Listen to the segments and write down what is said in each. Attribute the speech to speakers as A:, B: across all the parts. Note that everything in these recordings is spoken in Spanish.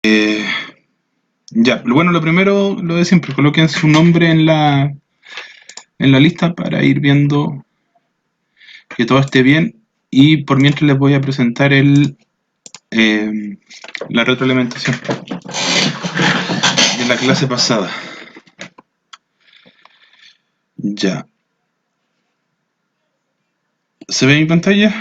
A: Eh, ya, bueno, lo primero, lo de siempre, coloquen su nombre en la lista para ir viendo que todo esté bien. Y por mientras les voy a presentar eh, la retroalimentación de la clase pasada. Ya. ¿Se ve mi pantalla?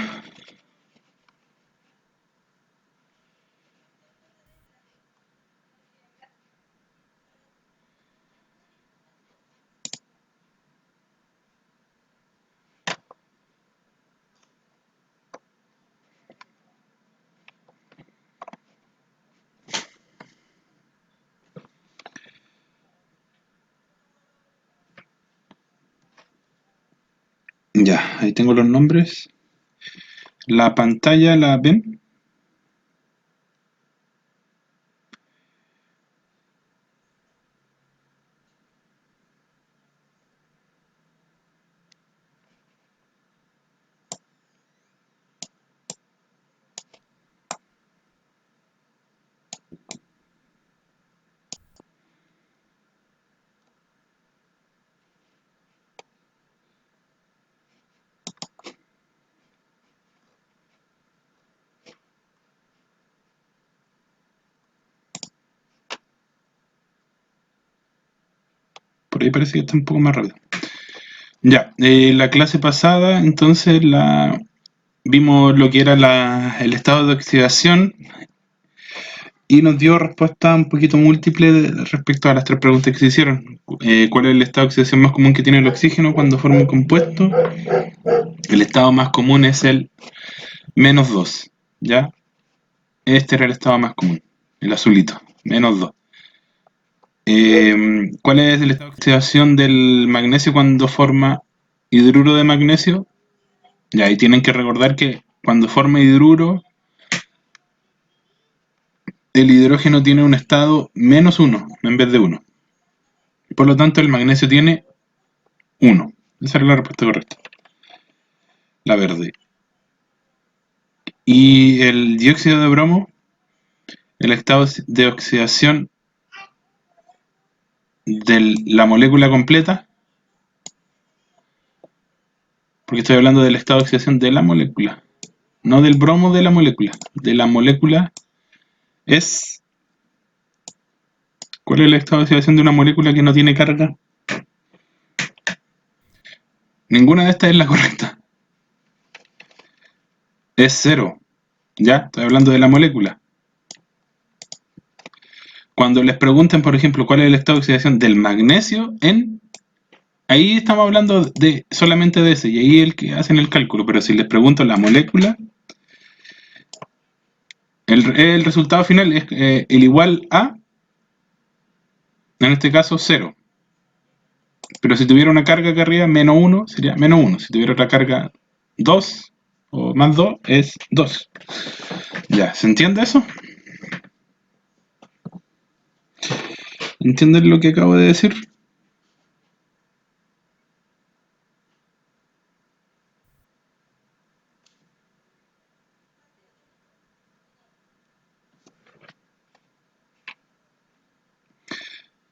A: Ya, ahí tengo los nombres. La pantalla la ven. Por ahí parece que está un poco más rápido. Ya, la clase pasada entonces vimos lo que era el estado de oxidación y nos dio respuesta un poquito múltiple respecto a las tres preguntas que se hicieron. ¿Cuál es el estado de oxidación más común que tiene el oxígeno cuando forma un compuesto? El estado más común es el -2, ¿ya? Este era el estado más común, el azulito, -2. ¿Cuál es el estado de oxidación del magnesio cuando forma hidruro de magnesio? Ya, ahí tienen que recordar que cuando forma hidruro, el hidrógeno tiene un estado -1 en vez de 1. Por lo tanto, el magnesio tiene 1. Esa era la respuesta correcta, la verde. Y el dióxido de bromo, el estado de oxidación de la molécula completa, porque estoy hablando del estado de oxidación de la molécula, no del bromo de la molécula. De la molécula es... ¿Cuál es el estado de oxidación de una molécula que no tiene carga? Ninguna de estas es la correcta. Es 0. Ya, estoy hablando de la molécula. Cuando les pregunten, por ejemplo, cuál es el estado de oxidación del magnesio ahí estamos hablando solamente de ese, y ahí el que hacen el cálculo. Pero si les pregunto la molécula, el resultado final es el igual a, en este caso, 0. Pero si tuviera una carga acá arriba, -1, sería -1. Si tuviera otra carga, 2 o +2, es 2. Ya, ¿se entiende eso? ¿Entienden lo que acabo de decir?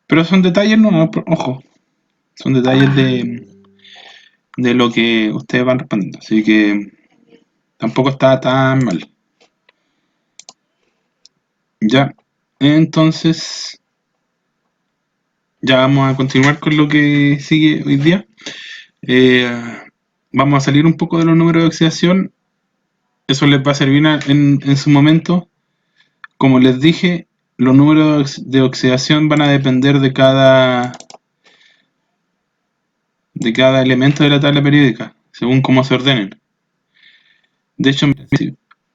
A: Pero son detalles, no, ojo, son detalles de lo que ustedes van respondiendo. Así que tampoco está tan mal. Ya, entonces ya vamos a continuar con lo que sigue hoy día. Eh, Vamos a salir un poco de los números de oxidación. Eso les va a servir en su momento. Como les dije, los números de oxidación van a depender de cada elemento de la tabla periódica, según cómo se ordenen. De hecho, si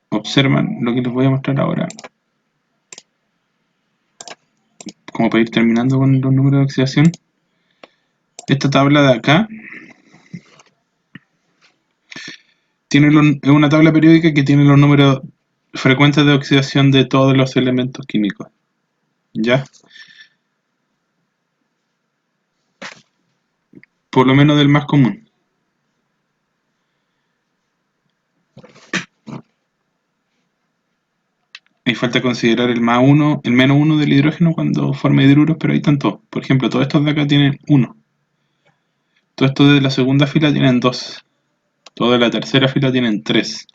A: observan lo que les voy a mostrar ahora, como para ir terminando con los números de oxidación, esta tabla de acá es una tabla periódica que tiene los números frecuentes de oxidación de todos los elementos químicos. ¿Ya? Por lo menos del más común. Y falta considerar el más 1, el menos 1 del hidrógeno cuando forma hidruros, pero ahí están todos. Por ejemplo, todos estos de acá tienen 1. Todos estos de la segunda fila tienen 2. Todos de la tercera fila tienen 3.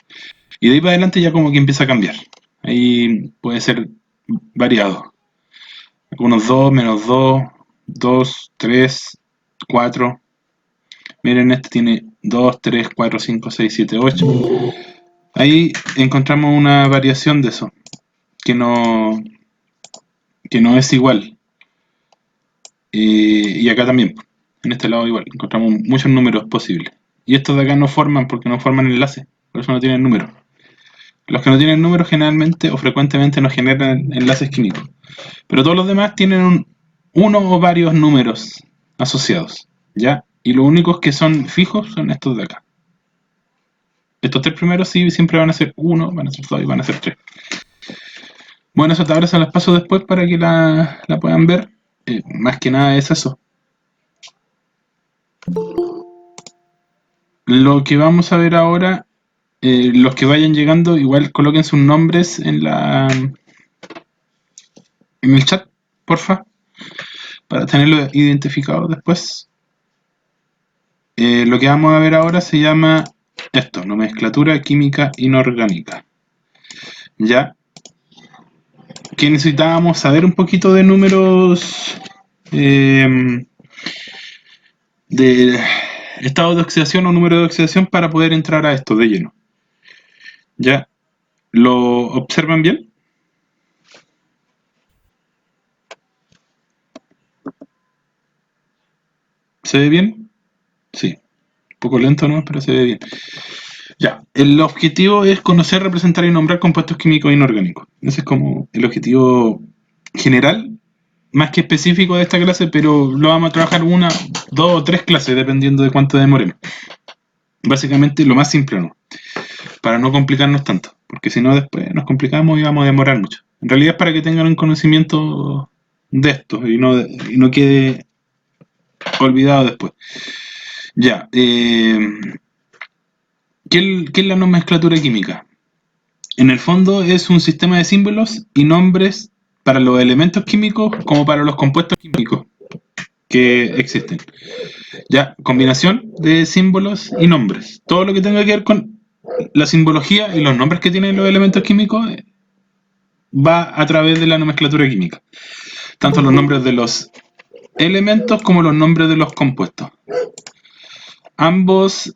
A: Y de ahí para adelante ya como que empieza a cambiar. Ahí puede ser variado. Algunos 2, menos 2, 2, 3, 4. Miren, este tiene 2, 3, 4, 5, 6, 7, 8. Ahí encontramos una variación de eso, que no es igual. Y acá también, en este lado igual, encontramos muchos números posibles. Y estos de acá no forman porque no forman enlaces, por eso no tienen números. Los que no tienen números generalmente o frecuentemente no generan enlaces químicos. Pero todos los demás tienen uno o varios números asociados, ¿ya? Y los únicos que son fijos son estos de acá. Estos tres primeros sí siempre van a ser 1, van a ser 2 y van a ser 3. Bueno, esas tablas se las paso después para que la puedan ver. Más que nada es eso. Lo que vamos a ver ahora, los que vayan llegando, igual coloquen sus nombres en el chat, porfa, para tenerlo identificado después. Lo que vamos a ver ahora se llama esto, nomenclatura química inorgánica. Ya que necesitábamos saber un poquito de números de estado de oxidación o número de oxidación para poder entrar a esto de lleno. ¿Ya? ¿Lo observan bien? ¿Se ve bien? Sí. Un poco lento, ¿no? Pero se ve bien. Ya. El objetivo es conocer, representar y nombrar compuestos químicos inorgánicos. Ese es como el objetivo general, más que específico de esta clase, pero lo vamos a trabajar 1, 2 o 3 clases, dependiendo de cuánto demoremos. Básicamente lo más simple, ¿no? Para no complicarnos tanto, porque si no después nos complicamos y vamos a demorar mucho. En realidad es para que tengan un conocimiento de esto y no quede olvidado después. Ya, ¿qué es la nomenclatura química? En el fondo es un sistema de símbolos y nombres para los elementos químicos como para los compuestos químicos que existen. Ya, combinación de símbolos y nombres. Todo lo que tenga que ver con la simbología y los nombres que tienen los elementos químicos va a través de la nomenclatura química. Tanto los nombres de los elementos como los nombres de los compuestos. Ambos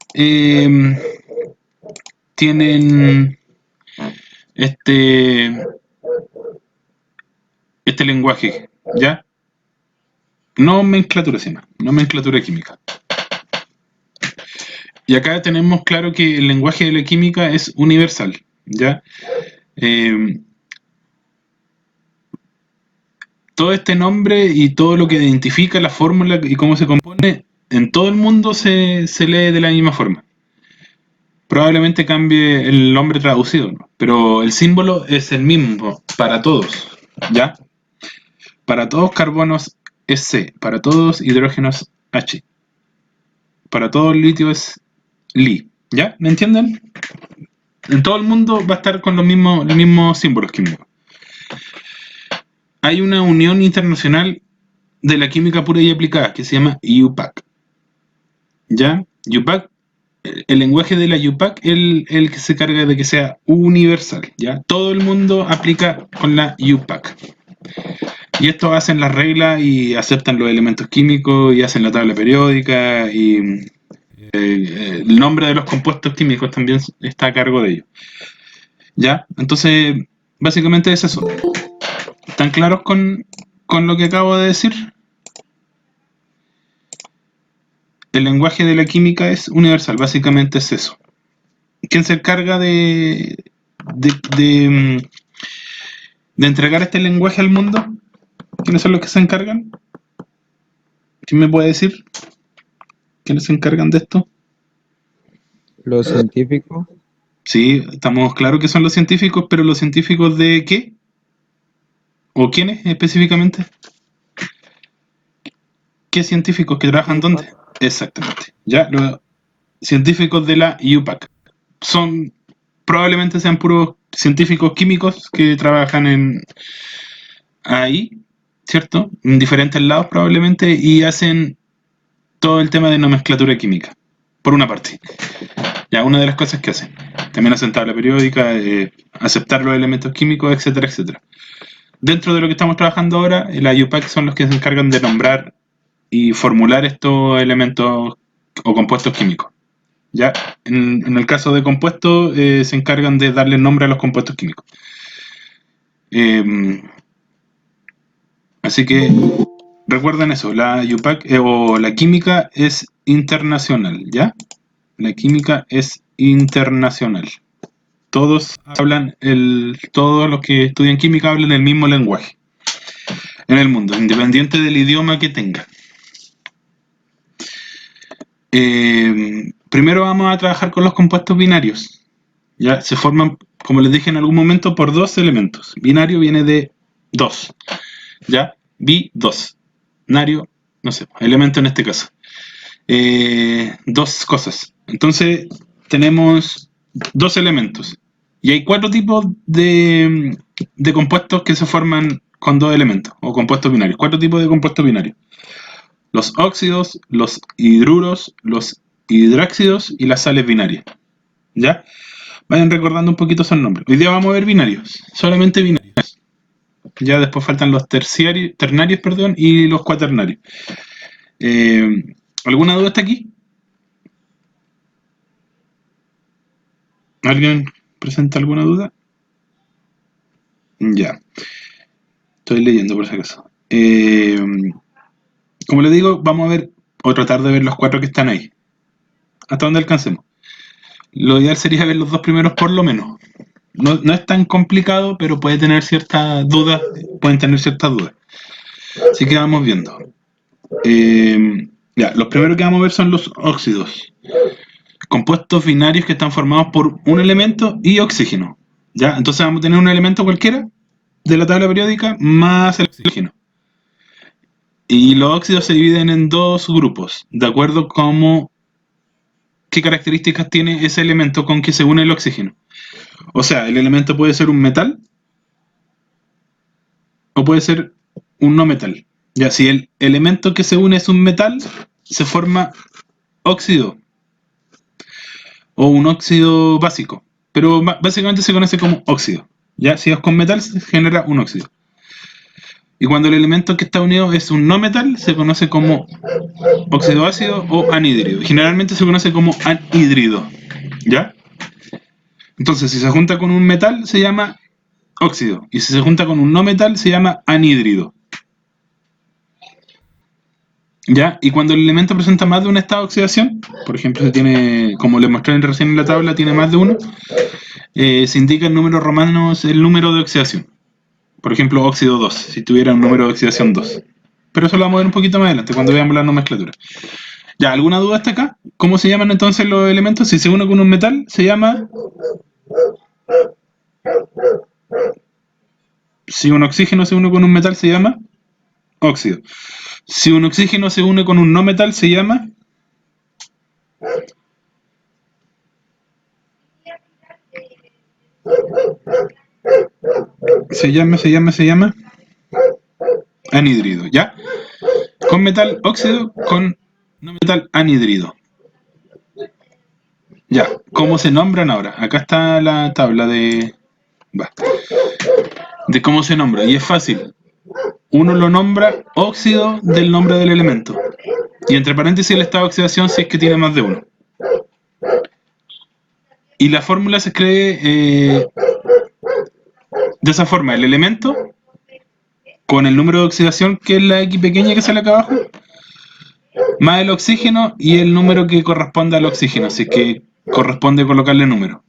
A: tienen este lenguaje, ¿ya? Nomenclatura se llama, nomenclatura química. Y acá tenemos claro que el lenguaje de la química es universal, ¿ya? Todo este nombre y todo lo que identifica la fórmula y cómo se compone, en todo el mundo se lee de la misma forma. Probablemente cambie el nombre traducido, ¿no? Pero el símbolo es el mismo para todos, ¿ya? Para todos carbonos es C, para todos hidrógenos H, para todos litio es Li, ¿ya? ¿Me entienden? En todo el mundo va a estar con los mismos símbolos químicos. Hay una unión internacional de la química pura y aplicada que se llama IUPAC, ¿ya? IUPAC, el lenguaje de la IUPAC es el que se carga de que sea universal, ¿ya? Todo el mundo aplica con la IUPAC. Y estos hacen las reglas y aceptan los elementos químicos y hacen la tabla periódica y el nombre de los compuestos químicos también está a cargo de ellos. ¿Ya? Entonces, básicamente es eso. ¿Están claros con lo que acabo de decir? El lenguaje de la química es universal, básicamente es eso. ¿Quién se encarga de entregar este lenguaje al mundo? ¿Quiénes son los que se encargan? ¿Quién me puede decir? ¿Quiénes se encargan de esto?
B: Los científicos.
A: Sí, estamos claros que son los científicos, pero ¿los científicos de qué? ¿O quiénes específicamente? ¿Qué científicos que trabajan dónde? Exactamente. Ya, los científicos de la IUPAC son probablemente sean puros científicos químicos que trabajan ahí, ¿cierto? En diferentes lados probablemente, y hacen todo el tema de nomenclatura química, por una parte. Ya, una de las cosas que hacen. También hacen tabla periódica, aceptar los elementos químicos, etcétera, etcétera. Dentro de lo que estamos trabajando ahora, la UPAC son los que se encargan de nombrar y formular estos elementos o compuestos químicos. Ya, en el caso de compuestos, se encargan de darle nombre a los compuestos químicos. Así que recuerden eso, la UPAC o la química es internacional, ¿ya? La química es internacional. Todos los que estudian química hablan el mismo lenguaje en el mundo, independiente del idioma que tengan. Primero vamos a trabajar con los compuestos binarios. Ya se forman, como les dije en algún momento, por dos elementos. Binario viene de 2, ¿ya? Bi, 2. Nario, no sé, elemento en este caso. Dos cosas. Entonces, tenemos dos elementos. Y hay 4 tipos de compuestos que se forman con 2 elementos, o compuestos binarios. 4 tipos de compuestos binarios. Los óxidos, los hidruros, los hidráxidos y las sales binarias. ¿Ya? Vayan recordando un poquito esos nombres. Hoy día vamos a ver binarios, solamente binarios. Ya después faltan los ternarios, y los cuaternarios. ¿Alguna duda hasta aquí? ¿Alguien presenta alguna duda? Ya. Estoy leyendo por si acaso. Como les digo, vamos a ver o tratar de ver los 4 que están ahí. Hasta donde alcancemos. Lo ideal sería ver los 2 primeros por lo menos. No es tan complicado, pero pueden tener ciertas dudas. Así que vamos viendo. Ya, los primeros que vamos a ver son los óxidos. Compuestos binarios que están formados por un elemento y oxígeno. ¿Ya? Entonces vamos a tener un elemento cualquiera de la tabla periódica más el oxígeno. Y los óxidos se dividen en 2 grupos, de acuerdo con qué características tiene ese elemento con que se une el oxígeno. O sea, el elemento puede ser un metal o puede ser un no metal. Ya, si el elemento que se une es un metal, se forma óxido o un óxido básico, pero básicamente se conoce como óxido. Ya, si es con metal se genera un óxido. Y cuando el elemento que está unido es un no metal, se conoce como óxido ácido o anhídrido. Generalmente se conoce como anhídrido. ¿Ya? Entonces, si se junta con un metal, se llama óxido. Y si se junta con un no metal, se llama anhídrido. ¿Ya? Y cuando el elemento presenta más de un estado de oxidación, por ejemplo, si tiene, como les mostré recién en la tabla, tiene más de uno, se indica en números romanos el número de oxidación. Por ejemplo, óxido 2, si tuviera un número de oxidación 2. Pero eso lo vamos a ver un poquito más adelante, cuando veamos la nomenclatura. Ya, ¿alguna duda hasta acá? ¿Cómo se llaman entonces los elementos? Si se une con un metal, se llama... Si un oxígeno se une con un metal, se llama óxido. Si un oxígeno se une con un no metal, se llama... Se llama anhídrido, ¿ya? Con metal óxido, con no metal anhídrido. Ya, ¿cómo se nombran ahora? Acá está la tabla de cómo se nombra, y es fácil. Uno lo nombra óxido del nombre del elemento. Y entre paréntesis el estado de oxidación si es que tiene más de uno. Y la fórmula se escribe de esa forma. El elemento con el número de oxidación, que es la X pequeña que sale acá abajo, más el oxígeno y el número que corresponde al oxígeno, así que corresponde colocarle número.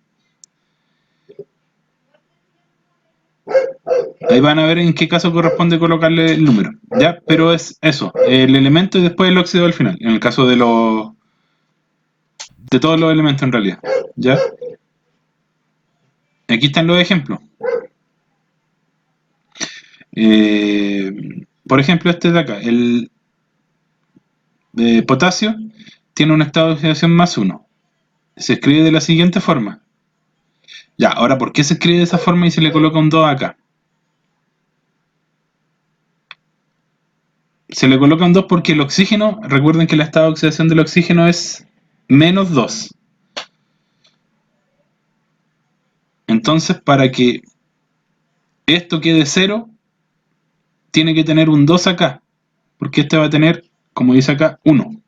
A: Ahí van a ver en qué caso corresponde colocarle el número, ¿ya? Pero es eso, el elemento y después el óxido al final, en el caso de todos los elementos en realidad, ¿ya? Aquí están los ejemplos. Por ejemplo, este de acá, el potasio tiene un estado de oxidación más 1. Se escribe de la siguiente forma. Ya, ahora, ¿por qué se escribe de esa forma y se le coloca un 2 acá? Se le coloca un 2 porque el oxígeno, recuerden que el estado de oxidación del oxígeno es menos 2. Entonces, para que esto quede 0, tiene que tener un 2 acá, porque este va a tener, como dice acá, 1.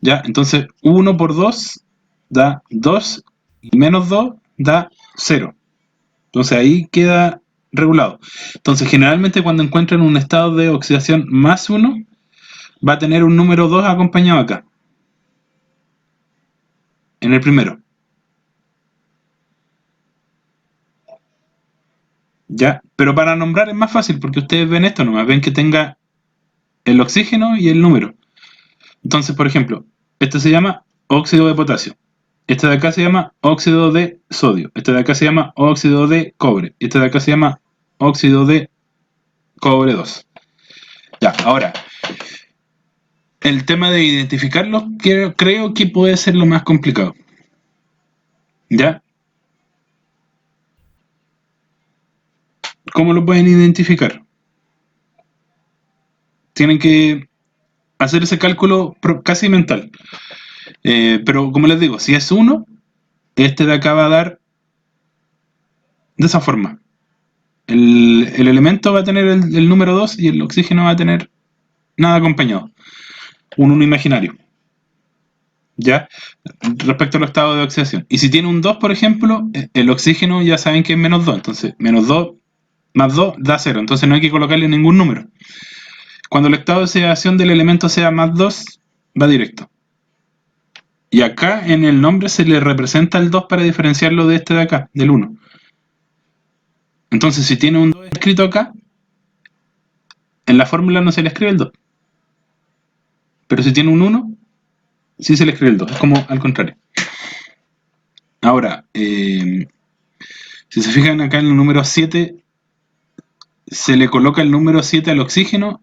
A: ¿Ya? Entonces, 1 por 2 da 2 y menos 2 da 0. Entonces, ahí queda regulado. Entonces, generalmente cuando encuentran un estado de oxidación más 1, va a tener un número 2 acompañado acá, en el primero. ¿Ya? Pero para nombrar es más fácil, porque ustedes ven esto nomás, ven que tenga el oxígeno y el número. Entonces, por ejemplo, este se llama óxido de potasio. Este de acá se llama óxido de sodio. Este de acá se llama óxido de cobre. Este de acá se llama óxido de cobre 2. Ya, ahora, el tema de identificarlos creo que puede ser lo más complicado. ¿Ya? ¿Cómo lo pueden identificar? Tienen que hacer ese cálculo casi mental. Pero como les digo, si es 1, este de acá va a dar de esa forma. El elemento va a tener el número 2 y el oxígeno va a tener nada acompañado. Un 1 imaginario. ¿Ya? Respecto al estado de oxidación. Y si tiene un 2, por ejemplo, el oxígeno ya saben que es menos 2. Entonces, menos 2 más 2 da 0. Entonces no hay que colocarle ningún número. Cuando el estado de oxidación del elemento sea más 2, va directo. Y acá en el nombre se le representa el 2 para diferenciarlo de este de acá, del 1. Entonces, si tiene un 2 escrito acá, en la fórmula no se le escribe el 2. Pero si tiene un 1, sí se le escribe el 2. Es como al contrario. Ahora, si se fijan acá en el número 7, se le coloca el número 7 al oxígeno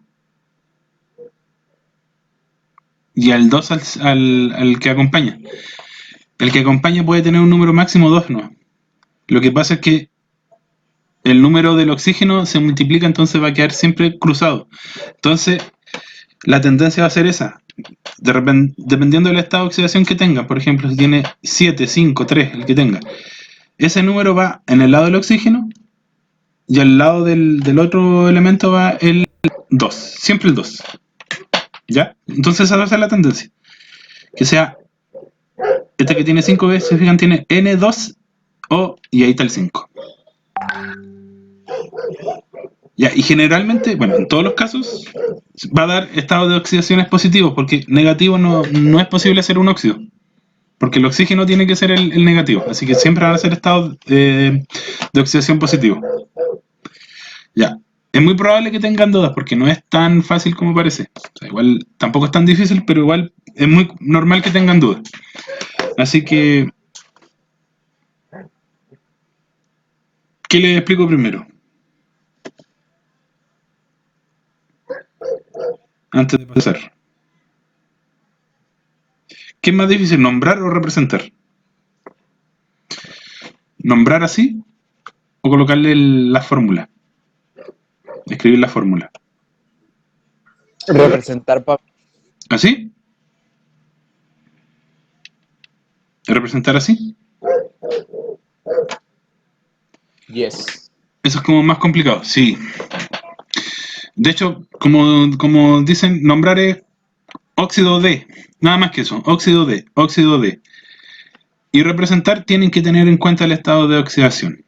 A: y al 2 al que acompaña. El que acompaña puede tener un número máximo 2, ¿no? Lo que pasa es que el número del oxígeno se multiplica, entonces va a quedar siempre cruzado. Entonces, la tendencia va a ser esa. Dependiendo del estado de oxidación que tenga, por ejemplo, si tiene 7, 5, 3, el que tenga, ese número va en el lado del oxígeno y al lado del otro elemento va el 2, siempre el 2. ¿Ya? Entonces esa va a ser la tendencia. Que sea, este que tiene 5 veces, se fijan, tiene N2O y ahí está el 5. Ya, y generalmente, bueno, en todos los casos, va a dar estados de oxidaciones positivos, porque negativo no es posible hacer un óxido. Porque el oxígeno tiene que ser el negativo, así que siempre van a ser estados de oxidación positivo. Ya, es muy probable que tengan dudas, porque no es tan fácil como parece. O sea, igual tampoco es tan difícil, pero igual es muy normal que tengan dudas. Así que, ¿qué les explico primero? Antes de pasar. ¿Qué es más difícil, nombrar o representar? ¿Nombrar así o colocarle la fórmula? Escribir la fórmula.
B: Representar
A: ¿Así? ¿Representar así?
B: yes.
A: Eso es como más complicado, sí. De hecho, como dicen, nombrar es óxido de, nada más que eso, óxido de, óxido de. Y representar tienen que tener en cuenta el estado de oxidación.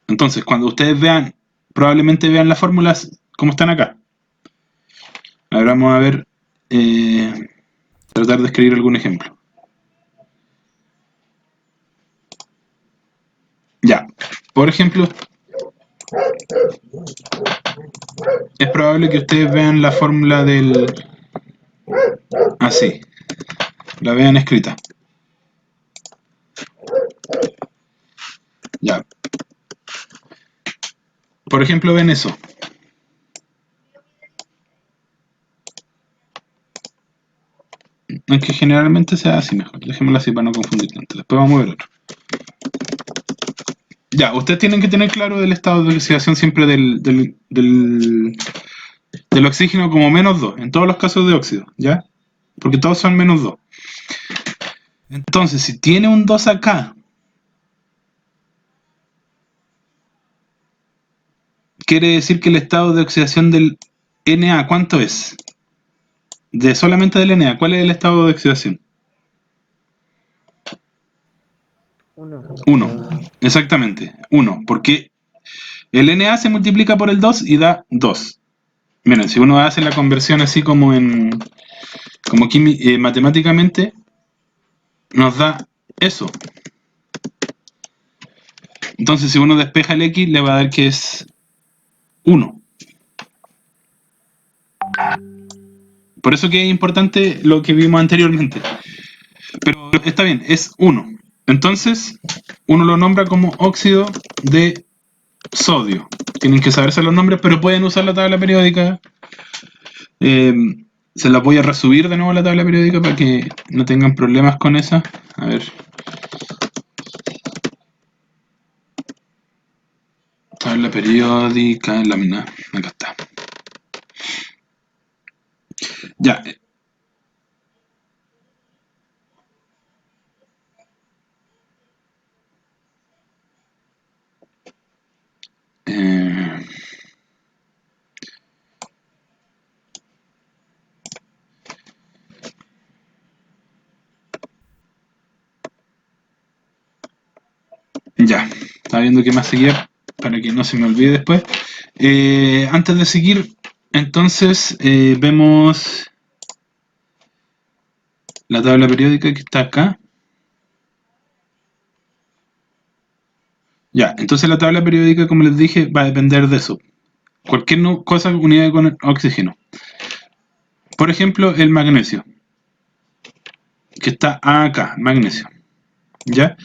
A: Entonces, cuando ustedes vean, probablemente vean las fórmulas como están acá. Ahora vamos a ver, tratar de escribir algún ejemplo. Ya, por ejemplo, es probable que ustedes vean la fórmula del... Así, la vean escrita. Ya. Por ejemplo, ven eso. Aunque generalmente sea así mejor. Dejémoslo así para no confundir tanto. Después vamos a ver otro. Ya, ustedes tienen que tener claro el estado de oxidación siempre del oxígeno como -2, en todos los casos de óxido, ¿ya? Porque todos son -2. Entonces, si tiene un 2 acá, quiere decir que el estado de oxidación del Na, ¿cuánto es? Solamente del Na, ¿cuál es el estado de oxidación?
C: 1.
A: 1, exactamente, 1, porque el Na se multiplica por el 2 y da 2. Miren, si uno hace la conversión así como matemáticamente, nos da eso. Entonces, si uno despeja el X, le va a dar que es 1. Por eso que es importante lo que vimos anteriormente. Pero está bien, es 1. Entonces, uno lo nombra como óxido de sodio. Tienen que saberse los nombres, pero pueden usar la tabla periódica. Se la voy a resubir de nuevo a la tabla periódica para que no tengan problemas con esa. A ver. Tabla periódica en lámina. Acá está. Ya. Ya. Estaba viendo qué más seguía para que no se me olvide después. Antes de seguir, entonces vemos la tabla periódica que está acá. Ya, entonces la tabla periódica, como les dije, va a depender de eso. Cualquier cosa, unidad con oxígeno. Por ejemplo, el magnesio, que está acá, magnesio. ¿Ya?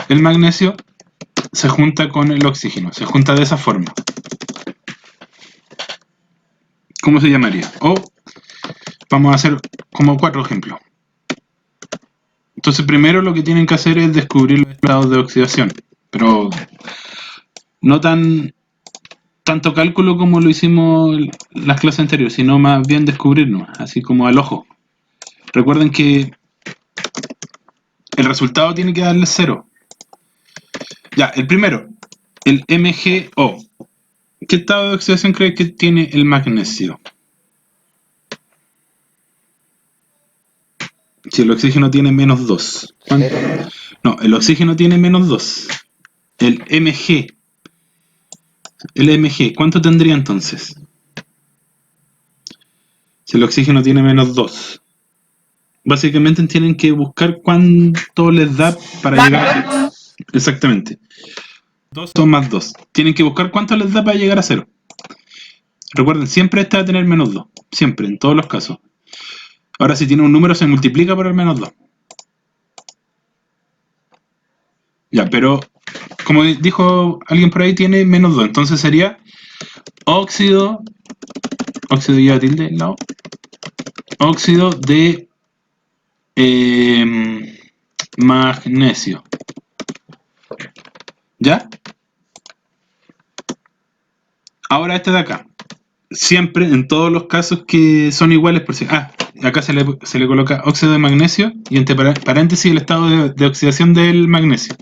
A: El magnesio se junta con el oxígeno, se junta de esa forma. ¿Cómo se llamaría? O vamos a hacer como 4 ejemplos. Entonces, primero lo que tienen que hacer es descubrir los estados de oxidación, pero no tanto cálculo como lo hicimos en las clases anteriores, sino más bien descubrirnos, así como al ojo. Recuerden que el resultado tiene que darle 0. Ya, el primero, el MgO. ¿Qué estado de oxidación cree que tiene el magnesio? Si el oxígeno tiene -2. No, el oxígeno tiene -2. El Mg. El Mg, ¿cuánto tendría entonces? Si el oxígeno tiene -2. Básicamente tienen que buscar cuánto les da para llegar a 0. Exactamente. 2 o más 2. Tienen que buscar cuánto les da para llegar a 0. Recuerden, siempre este va a tener -2. Siempre, en todos los casos. Ahora, si tiene un número, se multiplica por el -2. Ya, pero como dijo alguien por ahí, tiene -2. Entonces sería óxido lleva tilde al lado, óxido de magnesio. ¿Ya? Ahora este de acá. Siempre, en todos los casos que son iguales, por si... acá se le coloca óxido de magnesio y entre paréntesis el estado de oxidación del magnesio.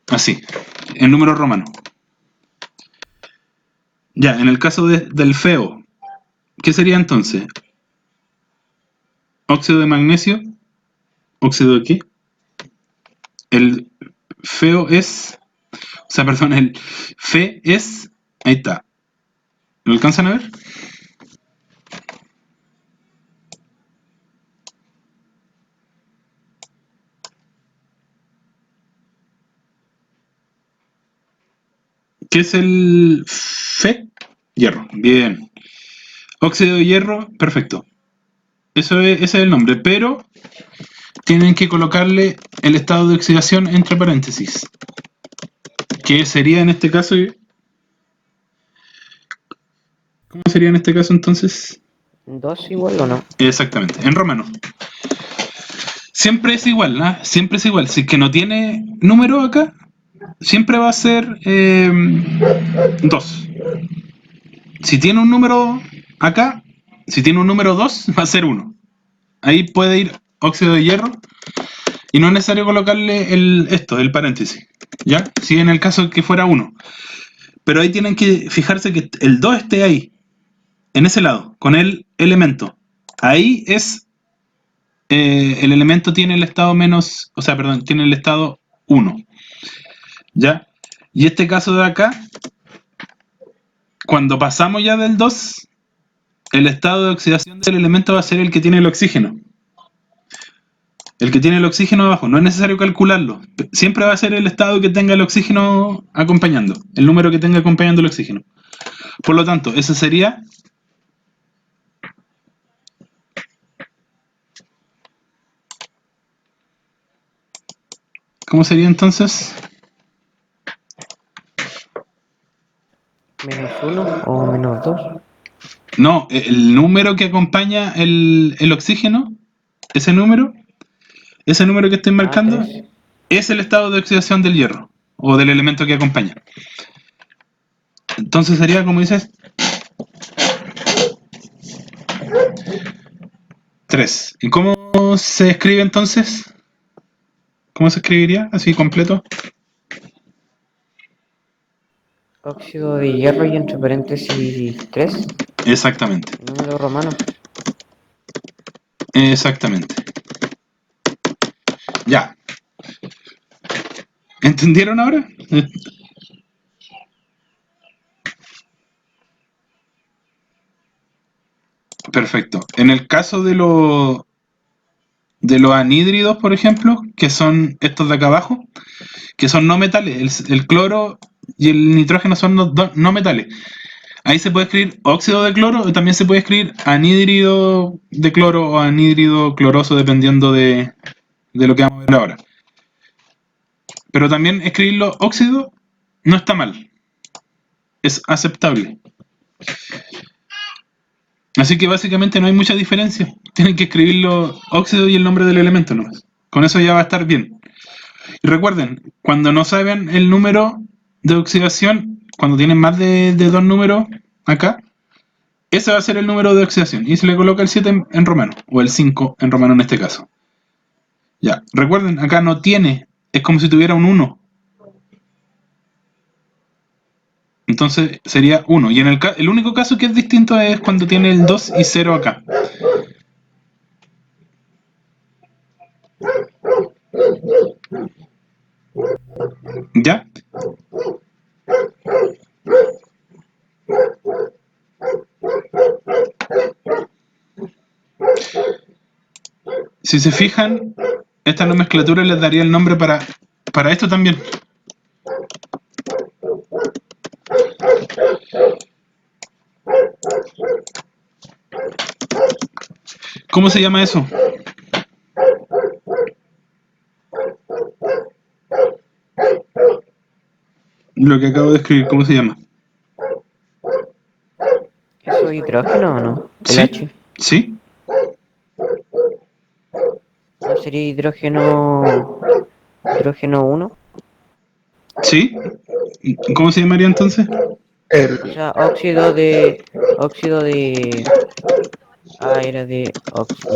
A: Así, en número romano. Ya, en el caso del feo, ¿qué sería entonces? Óxido de magnesio. ¿Óxido de qué? El feo es... O sea, perdón, el Fe es... Ahí está. ¿Lo alcanzan a ver? ¿Qué es el Fe? Hierro. Bien. Óxido de hierro, perfecto. Ese es el nombre, pero tienen que colocarle el estado de oxidación entre paréntesis. ¿Qué sería en este caso? ¿Cómo sería en este caso entonces?
C: 2 igual o no.
A: Exactamente, en romano. Siempre es igual, ¿no? Siempre es igual. Si es que no tiene número acá, siempre va a ser 2. Si tiene un número acá, si tiene un número 2, va a ser 1. Ahí puede ir óxido de hierro y no es necesario colocarle el paréntesis, ¿ya? Si en el caso que fuera 1. Pero ahí tienen que fijarse que el 2 esté ahí, en ese lado, con el elemento. Ahí es, el elemento tiene el estado menos, o sea, perdón, tiene el estado 1, ¿ya? Y este caso de acá, cuando pasamos ya del 2, el estado de oxidación del elemento va a ser el que tiene el oxígeno. El que tiene el oxígeno abajo, no es necesario calcularlo. Siempre va a ser el estado que tenga el oxígeno acompañando, el número que tenga acompañando el oxígeno. Por lo tanto, ese sería... ¿Cómo sería entonces?
C: ¿-1 o -2?
A: No, el número que acompaña el oxígeno, ese número que estoy
C: Ah,
A: marcando,
C: 3.
A: es el estado de oxidación del hierro, o del elemento que acompaña. Entonces sería, como dices, 3. ¿Y cómo se escribe entonces? ¿Cómo se escribiría? Así completo.
C: Óxido de hierro y entre paréntesis 3.
A: Exactamente.
C: Número romano.
A: Exactamente. Ya. ¿Entendieron ahora? Perfecto. En el caso de los anhídridos, por ejemplo, que son estos de acá abajo, que son no metales, el cloro y el nitrógeno son no metales. Ahí se puede escribir óxido de cloro o también se puede escribir anhídrido de cloro o anhídrido cloroso, dependiendo de lo que vamos a ver ahora. Pero también escribirlo óxido no está mal, es aceptable. Así que básicamente no hay mucha diferencia. Tienen que escribirlo óxido y el nombre del elemento nomás. Con eso ya va a estar bien. Y recuerden, cuando no saben el número de oxidación, cuando tienen más de 2 números acá, ese va a ser el número de oxidación. Y se le coloca el 7 en romano, o el 5 en romano en este caso. Ya, recuerden, acá no tiene, es como si tuviera un 1. Entonces sería 1. Y en el único caso que es distinto es cuando tiene el 2 y 0 acá. ¿Ya? Si se fijan, esta nomenclatura les daría el nombre para esto también. ¿Cómo se llama eso? Lo que acabo de escribir, ¿cómo se llama?
C: ¿Eso es hidrógeno o no? El
A: ¿Sí?
C: H.
A: ¿Sí?
C: ¿No sería hidrógeno 1?
A: ¿Sí? ¿Cómo se llamaría entonces?
C: O sea, óxido de. Ah, era de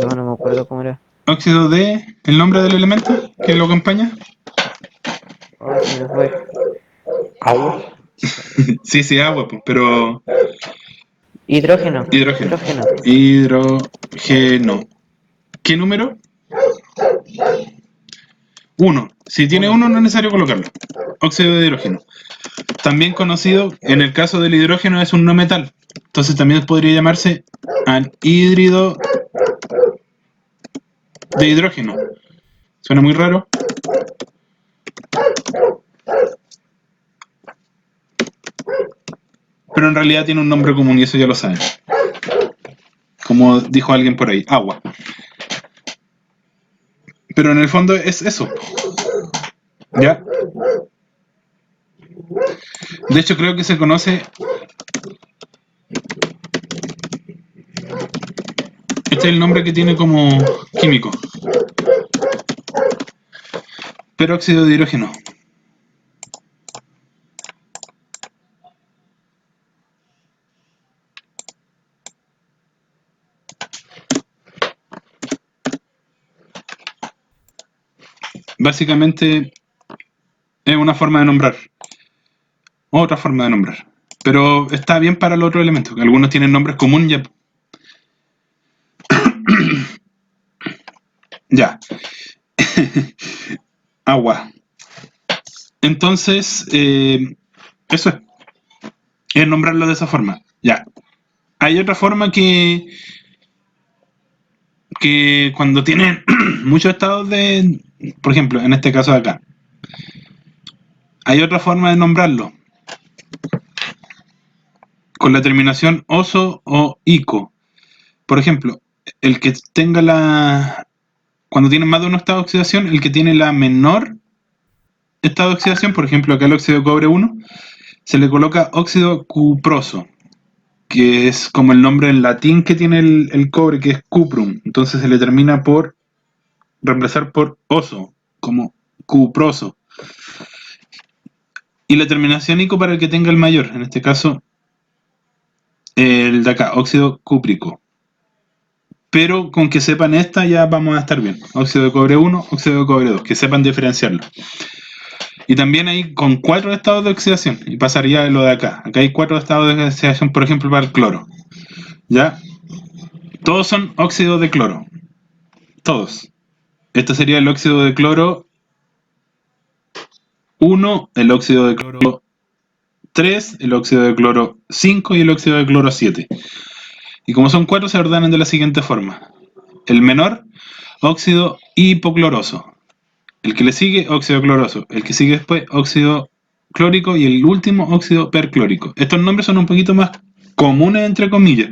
C: no, no me acuerdo cómo era.
A: Óxido de... ¿El nombre del elemento que lo acompaña?
C: Oh, se me fue.
B: Agua.
A: Sí, sí, agua, pues, pero...
C: Hidrógeno.
A: Hidrógeno.
C: Hidrógeno.
A: Hidrógeno. ¿Qué número? 1. Si tiene 1
C: Uno.
A: no es necesario colocarlo. Óxido de hidrógeno. También conocido, en el caso del hidrógeno, es un no metal. Entonces también podría llamarse anhídrido de hidrógeno. Suena muy raro. Pero en realidad tiene un nombre común y eso ya lo saben. Como dijo alguien por ahí, agua. Pero en el fondo es eso. ¿Ya? De hecho creo que se conoce... Este es el nombre que tiene como químico. Peróxido de hidrógeno. básicamente es una forma de nombrar. Otra forma de nombrar. Pero está bien para los otros elementos, que algunos tienen nombres comunes ya. Ya. Agua. Entonces, eso es nombrarlo de esa forma. Ya. Hay otra forma que cuando tienen muchos estados de, por ejemplo, en este caso de acá, hay otra forma de nombrarlo, con la terminación oso o ico. Por ejemplo, el que tenga cuando tiene más de un estado de oxidación, el que tiene la menor estado de oxidación, por ejemplo acá el óxido de cobre 1, se le coloca óxido cuproso, que es como el nombre en latín que tiene el cobre, que es cuprum. Entonces se le termina por reemplazar por oso, como cuproso. Y la terminación ico para el que tenga el mayor, en este caso el de acá, óxido cúprico. Pero con que sepan esta ya vamos a estar bien. Óxido de cobre 1, óxido de cobre 2, que sepan diferenciarlo. Y también hay con 4 estados de oxidación, y pasaría lo de acá. Acá hay 4 estados de oxidación, por ejemplo, para el cloro. ¿Ya? Todos son óxidos de cloro. Todos. Este sería el óxido de cloro 1, el óxido de cloro 3, el óxido de cloro 5 y el óxido de cloro 7. Y como son 4, se ordenan de la siguiente forma. El menor, óxido hipocloroso. El que le sigue, óxido cloroso. El que sigue después, óxido clórico. Y el último, óxido perclórico. Estos nombres son un poquito más comunes, entre comillas.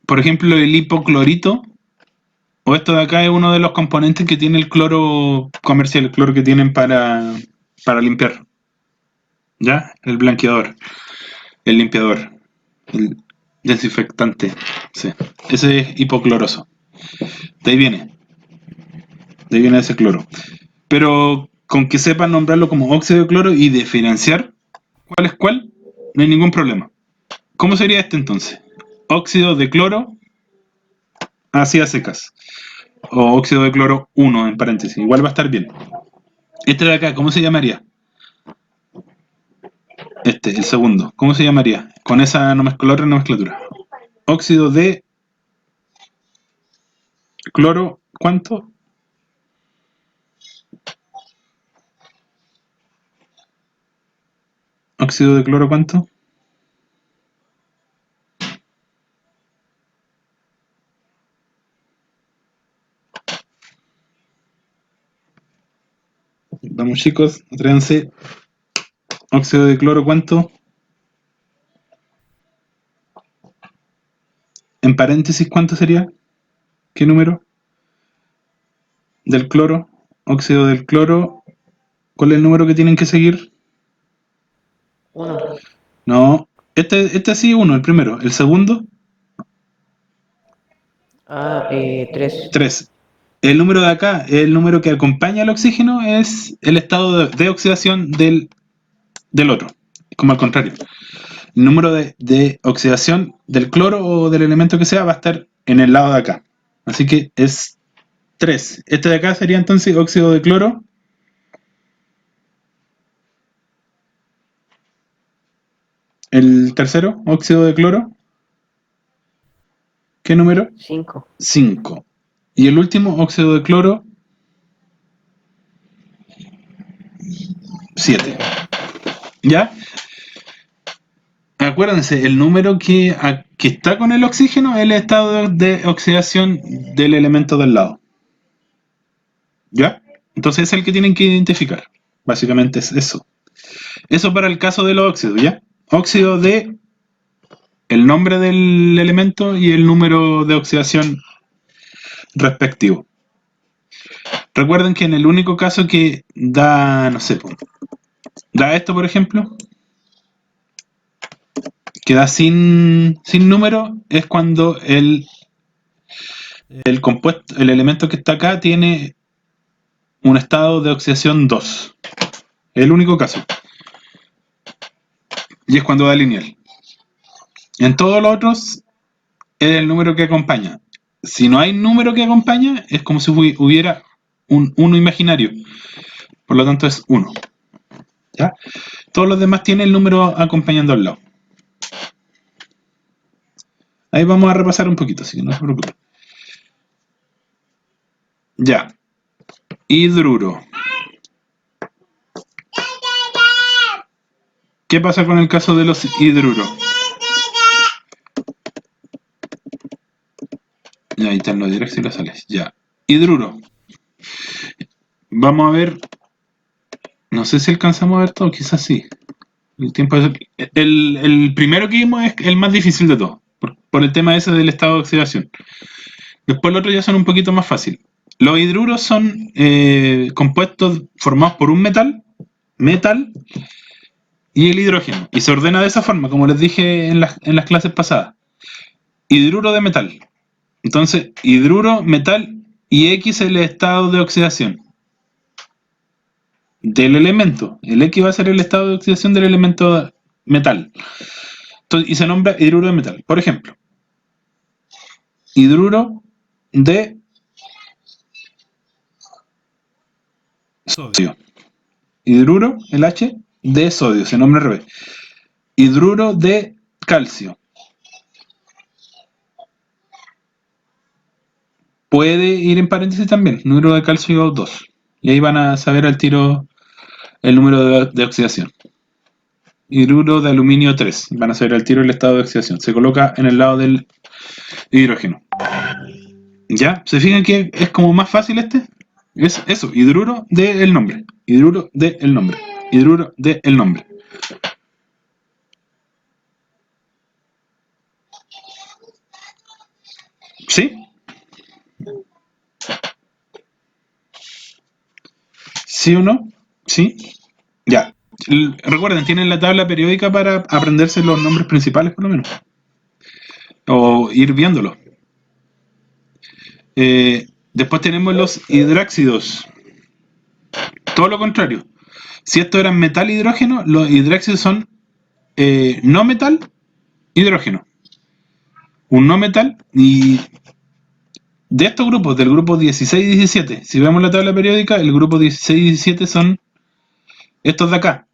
A: Por ejemplo, el hipoclorito, o esto de acá, es uno de los componentes que tiene el cloro comercial, el cloro que tienen para limpiar. ¿Ya? El blanqueador, el limpiador, el desinfectante. Sí. Ese es hipocloroso. De ahí viene. De ahí viene ese cloro. Pero con que sepan nombrarlo como óxido de cloro y diferenciar cuál es cuál, no hay ningún problema. ¿Cómo sería este entonces? Óxido de cloro, así a secas. O óxido de cloro 1 en paréntesis. Igual va a estar bien. Este de acá, ¿cómo se llamaría? Este, el segundo. ¿Cómo se llamaría? Con esa nomenclatura. Óxido de cloro, ¿cuánto? Óxido de cloro, ¿cuánto? Vamos chicos, atrévanse. Óxido de cloro, ¿cuánto? En paréntesis, ¿cuánto sería? ¿Qué número? Del cloro, óxido del cloro. ¿Cuál es el número que tienen que seguir?
C: 1.
A: No, este sí, 1, el primero. El segundo,
C: 3.
A: 3. El número de acá, el número que acompaña al oxígeno, es el estado de oxidación del otro. Como al contrario. El número de oxidación del cloro o del elemento que sea va a estar en el lado de acá. Así que es 3. Este de acá sería entonces óxido de cloro. El tercero, óxido de cloro. ¿Qué número?
C: 5.
A: 5. Y el último, óxido de cloro, 7. ¿Ya? Acuérdense, el número que está con el oxígeno es el estado de oxidación del elemento del lado. ¿Ya? Entonces es el que tienen que identificar. Básicamente es eso. Eso para el caso de los óxidos, ¿ya? Óxido de el nombre del elemento y el número de oxidación respectivo. Recuerden que en el único caso que da, no sé, da esto, por ejemplo, que da sin número, es cuando el compuesto, el elemento que está acá tiene un estado de oxidación 2. Es el único caso. Y es cuando da lineal. En todos los otros es el número que acompaña. Si no hay número que acompaña, es como si hubiera un 1 imaginario. Por lo tanto es 1. ¿Ya? Todos los demás tienen el número acompañando al lado. Ahí vamos a repasar un poquito, así que no se preocupen. Ya. Hidruro. ¿Qué pasa con el caso de los hidruros? Ya, interno directo y lo sales. Ya. Hidruro. Vamos a ver. No sé si alcanzamos a ver todo, quizás sí. El primero que vimos es el más difícil de todos, por el tema ese del estado de oxidación. Después los otros ya son un poquito más fácil. Los hidruros son compuestos formados por un metal y el hidrógeno. Y se ordena de esa forma, como les dije en las clases pasadas. Hidruro de metal. Entonces, hidruro, metal y X es el estado de oxidación del elemento. El X va a ser el estado de oxidación del elemento metal. Entonces, y se nombra hidruro de metal. Por ejemplo, hidruro de sodio. Hidruro, el H, de sodio, se nombra al revés. Hidruro de calcio. Puede ir en paréntesis también, hidruro de calcio 2. Y ahí van a saber al tiro el número de oxidación. Hidruro de aluminio 3. Van a saber al tiro el estado de oxidación. Se coloca en el lado del hidrógeno. ¿Ya? ¿Se fijan que es como más fácil este? Es eso, hidruro del nombre. Hidruro del nombre. Hidruro del nombre. ¿Sí? ¿Sí o no? ¿Sí? Ya. Recuerden, tienen la tabla periódica para aprenderse los nombres principales, por lo menos. O ir viéndolos. Después tenemos los hidráxidos. Todo lo contrario. Si esto era metal hidrógeno, los hidráxidos son no metal hidrógeno. Un no metal y de estos grupos, del grupo 16 y 17, si vemos la tabla periódica, el grupo 16 y 17 son estos de acá.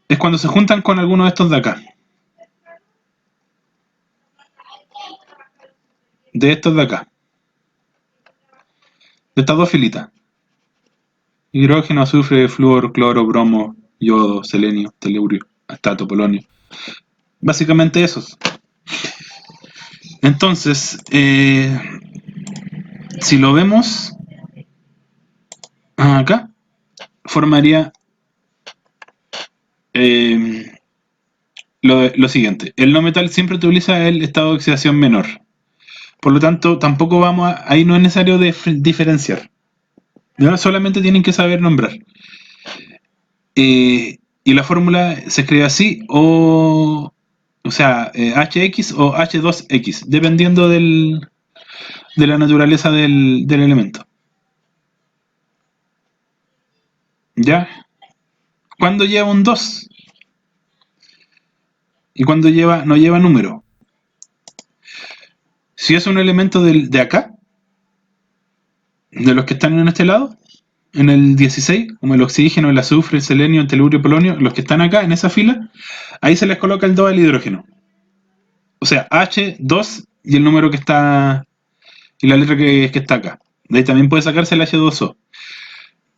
A: Es cuando se juntan con alguno de estos de acá. De estos de acá. De estas dos filitas. Hidrógeno, azufre, flúor, cloro, bromo, yodo, selenio, telurio, astato, polonio. Básicamente esos. Entonces, si lo vemos acá, formaría lo siguiente. El no metal siempre utiliza el estado de oxidación menor. Por lo tanto, tampoco vamos a... Ahí no es necesario diferenciar. ¿Ya? Solamente tienen que saber nombrar. Y la fórmula se escribe así, o sea, HX o H2X, dependiendo de la naturaleza del elemento. ¿Ya? ¿Cuándo lleva un 2? ¿Y cuándo no lleva número? Si es un elemento de acá, de los que están en este lado, en el 16, como el oxígeno, el azufre, el selenio, el telurio, el polonio, los que están acá en esa fila, ahí se les coloca el 2 al hidrógeno. O sea, H2 y el número que está, y la letra que está acá. De ahí también puede sacarse el H2O.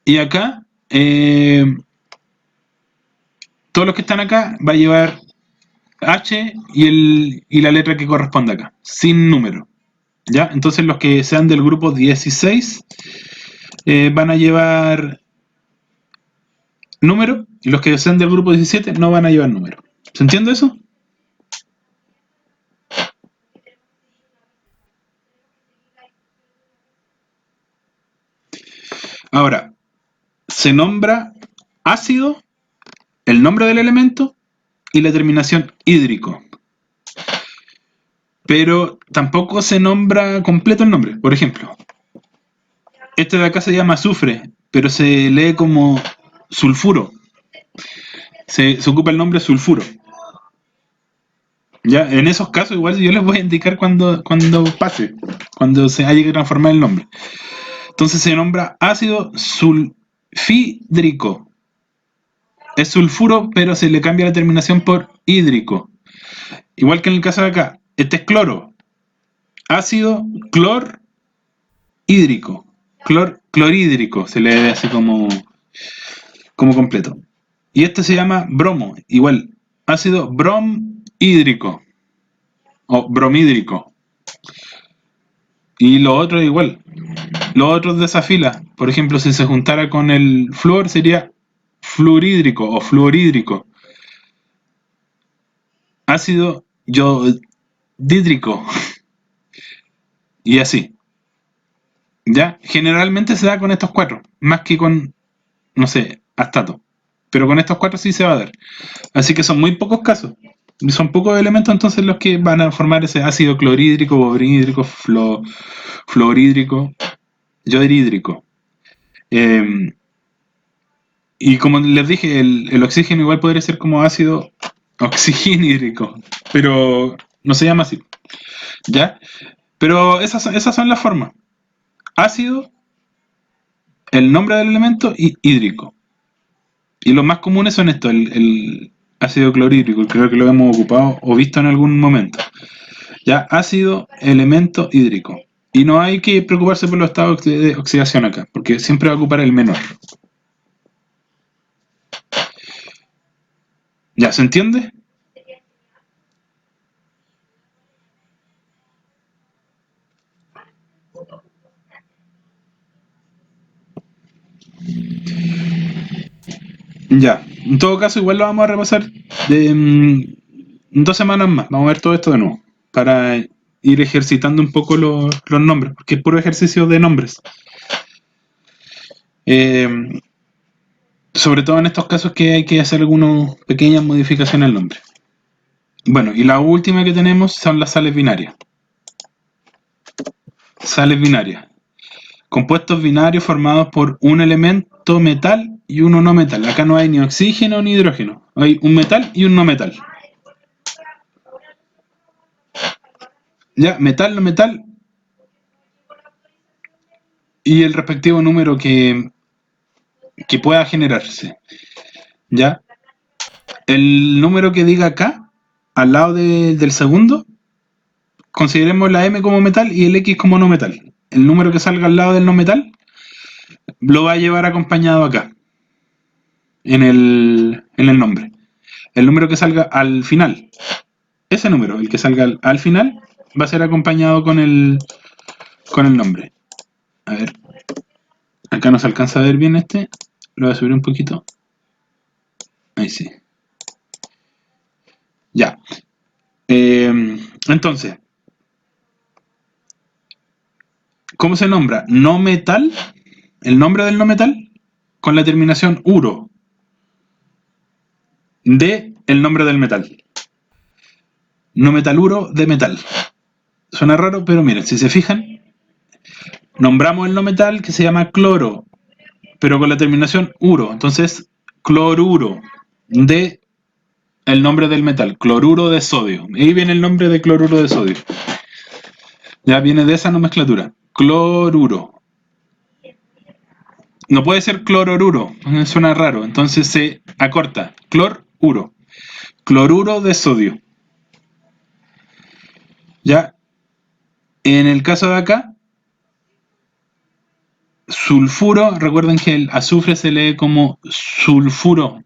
A: Y acá, todos los que están acá va a llevar H y la letra que corresponde acá, sin número. ¿Ya? Entonces los que sean del grupo 16 van a llevar número, y los que sean del grupo 17 no van a llevar número. ¿Se entiende eso? Ahora, se nombra ácido, el nombre del elemento y la terminación hídrico. Pero tampoco se nombra completo el nombre. Por ejemplo, este de acá se llama azufre, pero se lee como sulfuro. Se ocupa el nombre sulfuro. Ya, en esos casos igual yo les voy a indicar cuando pase, cuando se haya que transformar el nombre. Entonces se nombra ácido sulfídrico. Es sulfuro, pero se le cambia la terminación por hídrico. Igual que en el caso de acá, este es cloro. Ácido clorhídrico. Clorhídrico, se lee así como completo. Y este se llama bromo, igual, ácido bromhídrico o bromhídrico. Y lo otro igual. Los otros de esa fila, por ejemplo, si se juntara con el flúor sería fluorhídrico o fluorhídrico. Ácido yodídrico. Y así. ¿Ya? Generalmente se da con estos cuatro, más que con, no sé, astato. Pero con estos cuatro sí se va a dar. Así que son muy pocos casos. Son pocos elementos entonces los que van a formar ese ácido clorhídrico, bobrídrico, fluorhídrico, yodhídrico. Y como les dije, el oxígeno igual podría ser como ácido oxigenhídrico, pero no se llama así. ¿Ya? Pero esas son las formas. Ácido, el nombre del elemento y hídrico. Y los más comunes son estos, el ácido clorhídrico, creo que lo hemos ocupado o visto en algún momento. Ya, ácido, elemento hídrico. Y no hay que preocuparse por los estados de oxidación acá, porque siempre va a ocupar el menor. ¿Ya se entiende? Ya, en todo caso igual lo vamos a repasar en 2 semanas más. Vamos a ver todo esto de nuevo, para ir ejercitando un poco los nombres, porque es puro ejercicio de nombres. Sobre todo en estos casos que hay que hacer algunas pequeñas modificaciones al nombre. Bueno, y la última que tenemos son las sales binarias. Sales binarias. Compuestos binarios formados por un elemento metal y uno no metal. Acá no hay ni oxígeno ni hidrógeno. Hay un metal y un no metal. Ya, metal, no metal. Y el respectivo número que pueda generarse. ¿Ya? El número que diga acá, al lado del segundo, consideremos la M como metal y el X como no metal. El número que salga al lado del no metal lo va a llevar acompañado acá, en el nombre. El número que salga al final, ese número, el que salga al final, va a ser acompañado con el nombre. A ver, acá no se alcanza a ver bien este, lo voy a subir un poquito. Ahí sí. Ya. Entonces, ¿cómo se nombra? No metal, el nombre del no metal, con la terminación uro de el nombre del metal. No metaluro de metal. Suena raro, pero miren, si se fijan, nombramos el no metal que se llama cloro, pero con la terminación uro. Entonces, cloruro de el nombre del metal, cloruro de sodio. Ahí viene el nombre de cloruro de sodio. Ya viene de esa nomenclatura. Cloruro. No puede ser clororuro, suena raro. Entonces se acorta. Cloruro. Cloruro de sodio. Ya. En el caso de acá, sulfuro, recuerden que el azufre se lee como sulfuro.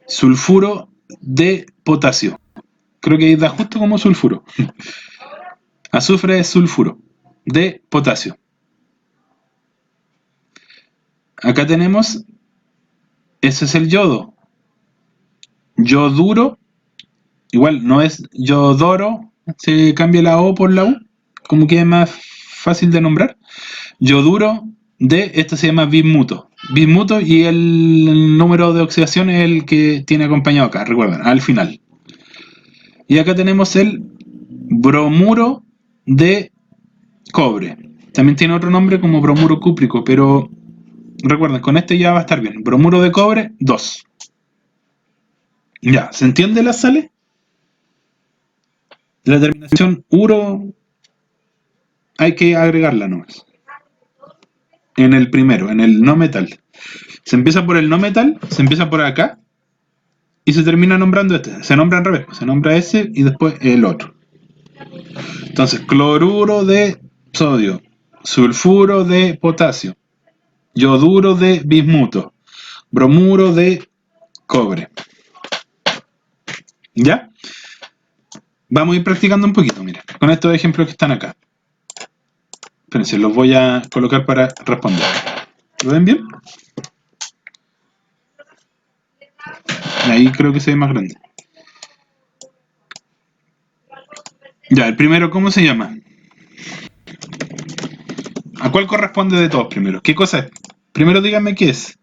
A: Sulfuro de potasio. Creo que da justo como sulfuro. Azufre es sulfuro de potasio. Acá tenemos, ese es el yodo. Yoduro, igual no es yodoro, se cambia la O por la U, como que es más fácil de nombrar. Yoduro de, esto se llama bismuto. Bismuto y el número de oxidación es el que tiene acompañado acá, recuerden, al final. Y acá tenemos el bromuro de cobre. También tiene otro nombre como bromuro cúprico, pero recuerden, con este ya va a estar bien. Bromuro de cobre, 2. Ya, ¿se entiende las sales? La terminación uro, hay que agregarla nomás. En el primero, en el no metal. Se empieza por el no metal, se empieza por acá y se termina nombrando este. Se nombra al revés, se nombra ese y después el otro. Entonces, cloruro de sodio, sulfuro de potasio, yoduro de bismuto, bromuro de cobre. ¿Ya? Vamos a ir practicando un poquito, mira, con estos ejemplos que están acá. Espérense, los voy a colocar para responder. ¿Lo ven bien? Ahí creo que se ve más grande. Ya, el primero, ¿cómo se llama? ¿A cuál corresponde de todos primero? ¿Qué cosa es? Primero díganme qué es.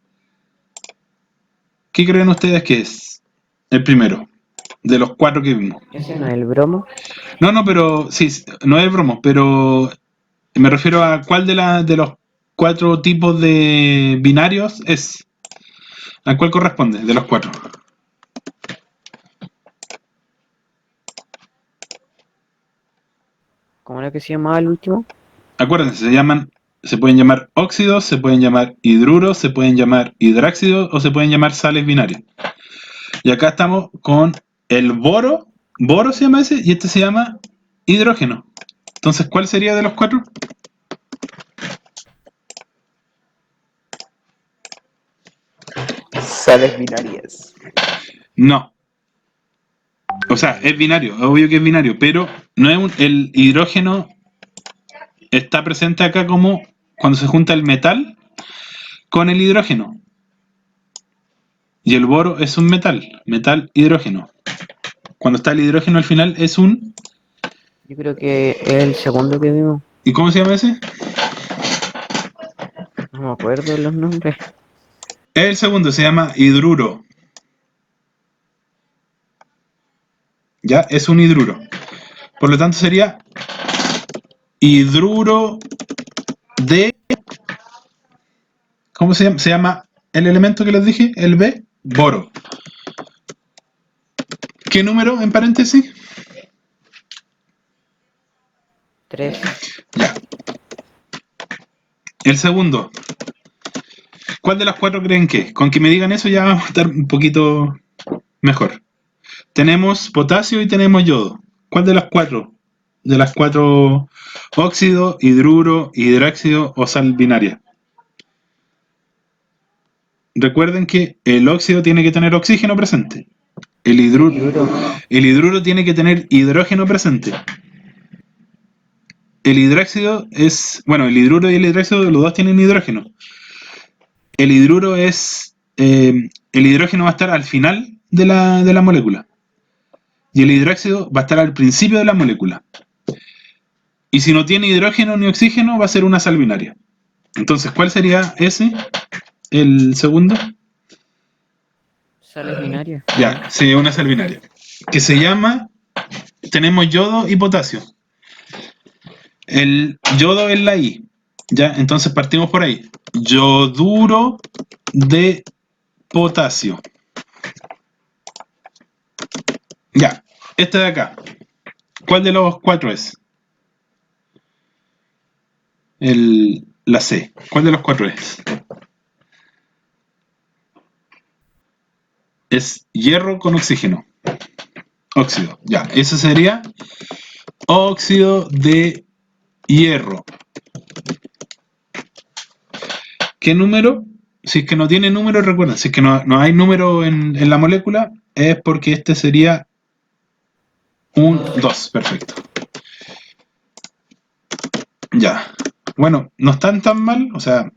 A: ¿Qué creen ustedes que es? El primero, de los 4 que vimos.
C: ¿Ese no es el bromo?
A: No, pero sí, no es bromo, pero me refiero a cuál de los 4 tipos de binarios es. ¿A cuál corresponde de los 4?
C: ¿Cómo era que se llamaba el último?
A: Acuérdense, se pueden llamar óxidos, se pueden llamar hidruros, se pueden llamar hidráxidos o se pueden llamar sales binarias. Y acá estamos con el boro se llama ese, y este se llama hidrógeno. Entonces, ¿cuál sería de los 4?
B: Sales binarias.
A: No. O sea, es binario, obvio que es binario, pero no es el hidrógeno está presente acá como cuando se junta el metal con el hidrógeno. Y el boro es un metal hidrógeno. Cuando está el hidrógeno al final es un...
C: Yo creo que es el segundo que vimos.
A: ¿Y cómo se llama ese?
C: No me acuerdo de los nombres.
A: Es el segundo, se llama hidruro. Ya, es un hidruro. Por lo tanto sería hidruro de... ¿Cómo se llama? Se llama el elemento que les dije, el B, boro. ¿Qué número en paréntesis?
C: 3.
A: Ya. El segundo. ¿Cuál de las 4 creen que es? Con que me digan eso ya vamos a estar un poquito mejor. Tenemos potasio y tenemos yodo. ¿Cuál de las 4? De las 4 óxido, hidruro, hidráxido o sal binaria. Recuerden que el óxido tiene que tener oxígeno presente. El hidruro tiene que tener hidrógeno presente. El hidráxido es... Bueno, el hidruro y el hidráxido, los dos tienen hidrógeno. El hidruro es... el hidrógeno va a estar al final de la molécula. Y el hidráxido va a estar al principio de la molécula. Y si no tiene hidrógeno ni oxígeno, va a ser una sal binaria. Entonces, ¿cuál sería ese? El segundo.
C: Sales binarias.
A: Ya, sí, una sal binaria. Que se llama... Tenemos yodo y potasio. El yodo es la I. Ya, entonces partimos por ahí. Yoduro de potasio. Ya, este de acá. ¿Cuál de los 4 es? La C. ¿Cuál de los 4 es? Es hierro con oxígeno. Óxido. Ya, ese sería óxido de hierro. ¿Qué número? Si es que no tiene número, recuerden, si es que no hay número en la molécula, es porque este sería un 2. Perfecto. Ya. Bueno, no están tan mal, o sea,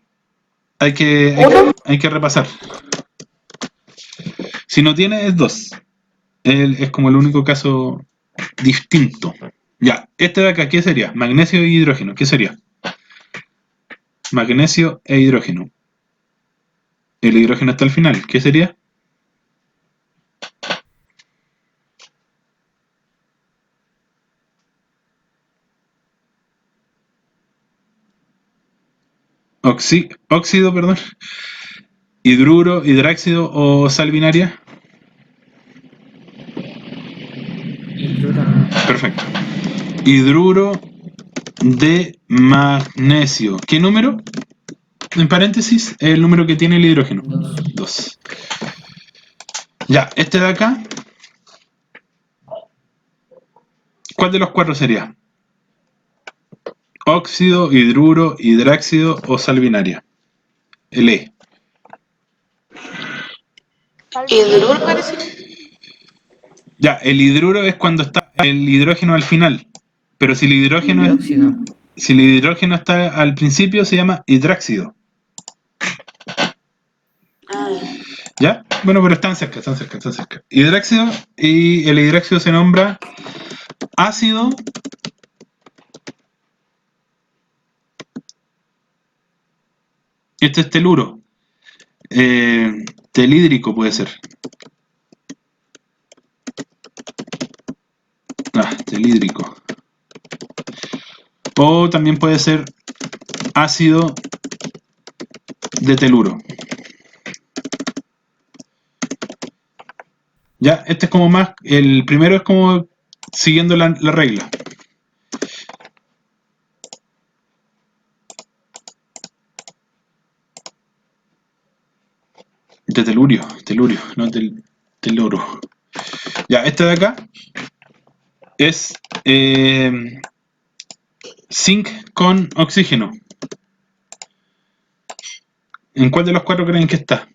A: hay que repasar. Si no tiene, es 2. Es como el único caso distinto. Ya, este de acá, ¿qué sería? Magnesio e hidrógeno, ¿qué sería? Magnesio e hidrógeno. El hidrógeno está al final, ¿qué sería? Óxido, perdón. Hidruro, hidráxido o sal binaria.
C: Hidruro.
A: Perfecto. Hidruro de magnesio. ¿Qué número? En paréntesis, el número que tiene el hidrógeno. 2. Ya, este de acá. ¿Cuál de los cuatro sería? Óxido, hidruro, hidráxido o sal binaria. El E.
D: Hidruro parece.
A: Ya, el hidruro es cuando está el hidrógeno al final. Pero si el hidrógeno,
C: Dióxido.
A: si el hidrógeno está al principio, se llama hidráxido. ¿Ya? Bueno, pero están cerca, están cerca, están cerca. Hidráxido, y el hidráxido se nombra ácido este es teluro. Telhídrico puede ser. Telhídrico. O también puede ser ácido de teluro. Ya, este es como más, el primero es como siguiendo la regla. De telurio, no teluro. Ya, este de acá es zinc con oxígeno. ¿En cuál de los cuatro creen que está?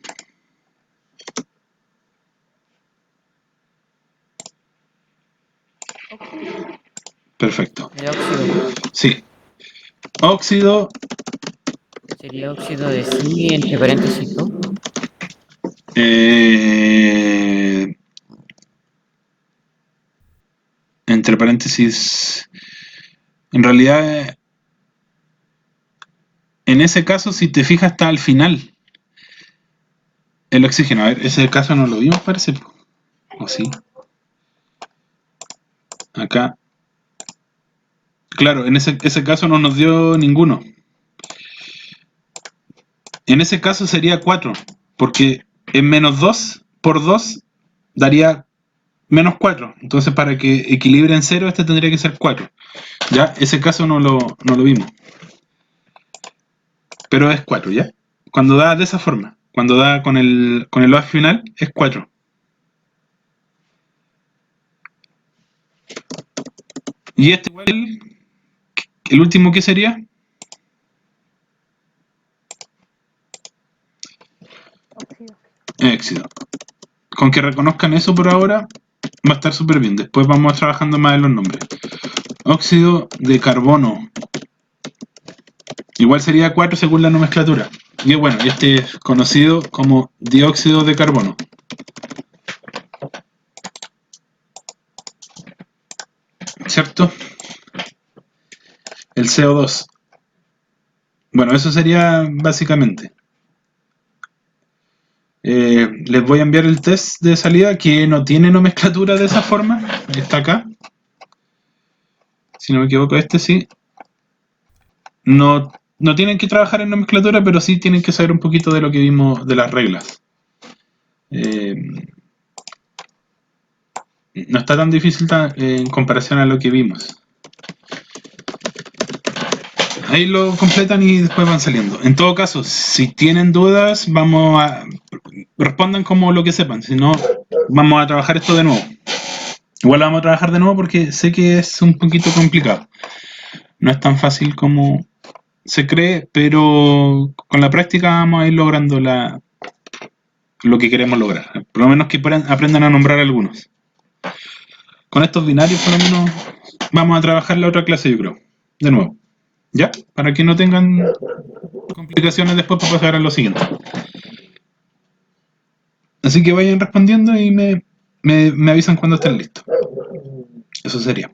A: Perfecto.
C: El óxido.
A: Sí. Óxido.
C: Sería óxido de zinc entre paréntesis 2.
A: Entre paréntesis. En realidad, en ese caso, si te fijas, está al final. El oxígeno. A ver, ese caso no lo vimos, parece. ¿O sí? Acá. Claro, en ese caso no nos dio ninguno. En ese caso sería 4, porque en menos 2 por 2 daría menos 4. Entonces para que equilibre en 0, este tendría que ser 4. Ya, ese caso no lo vimos. Pero es 4, ¿ya? Cuando da de esa forma, cuando da con el O al final, es 4. Y este igual, el último, ¿qué sería? Óxido. Con que reconozcan eso por ahora, va a estar súper bien. Después vamos trabajando más en los nombres. Óxido de carbono. Igual sería 4 según la nomenclatura. Y bueno, este es conocido como dióxido de carbono. ¿Cierto? El CO2. Bueno, eso sería básicamente. Les voy a enviar el test de salida que no tiene nomenclatura de esa forma. Está acá. Si no me equivoco, este sí. No tienen que trabajar en nomenclatura, pero sí tienen que saber un poquito de lo que vimos de las reglas. No está tan difícil en comparación a lo que vimos. Ahí lo completan y después van saliendo. En todo caso, si tienen dudas, respondan como lo que sepan. Si no, vamos a trabajar esto de nuevo. Igual lo vamos a trabajar de nuevo porque sé que es un poquito complicado. No es tan fácil como se cree, pero con la práctica vamos a ir logrando lo que queremos lograr. Por lo menos que aprendan a nombrar algunos. Con estos binarios, por lo menos, vamos a trabajar la otra clase, yo creo. De nuevo. ¿Ya? Para que no tengan complicaciones después para pasar a lo siguiente. Así que vayan respondiendo y me avisan cuando estén listos. Eso sería.